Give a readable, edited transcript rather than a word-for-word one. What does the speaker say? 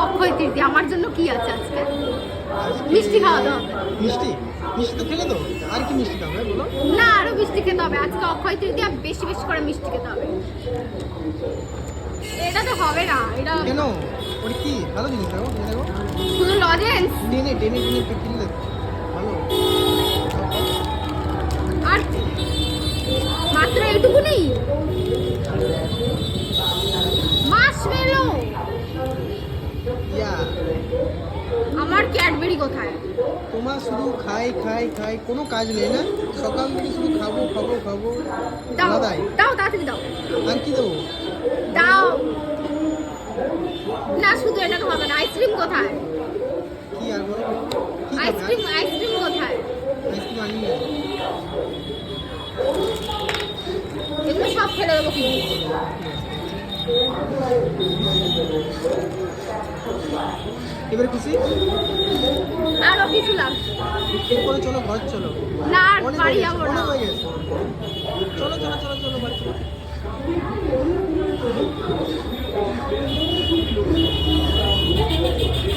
অক্ষয় তৃতীয়া, আমার জন্য কি আছে আজকে? মিষ্টি খাওয়াতে হবে। মিষ্টি মিষ্টি তো খেলে তো, আর কি মিষ্টি খাবে বলো? না, আরো মিষ্টি খেতে হবে আজকে, অক্ষয় তৃতীয়া, বেশি বেশি করে মিষ্টি খেতে হবে। এটা তো হবে না, এটা কেন? ওর কি ভালো জিনিস দেখো, দেখো শুধু লজেন্স। টেনে টেনে টেনে কিনলে ভালো। আর মাত্র এইটুকুনি মার্শমেলো। ইয়া আমার ক্যাডবেরি কোথায়? তোমার শুধু খাই খাই খাই, কোনো কাজ নেই না? সকাল থেকে শুধু খাবো খাবো খাবো। দাও আলাদাই। দাও, তাড়াতাড়ি দাও। আর কি দেবো? দাও না, শুধু এটা হবে না। আইসক্রিম কোথায়? কি আর বলো? কি খাবে? আইসক্রিম আইসক্রিম কোথায়? আইসক্রিম আনি না। এগুলো সব ফেলে দেবো কিন্তু। এবার খুশি? আরো কিছু লাগবে? এরপরে চলো ঘর চলো। না, আর অনেক বাড়ি হয়ে গেছে, যাবো না। অনেক হয়ে গেছে। চলো চলো চলো চলো বাড়ি চলো।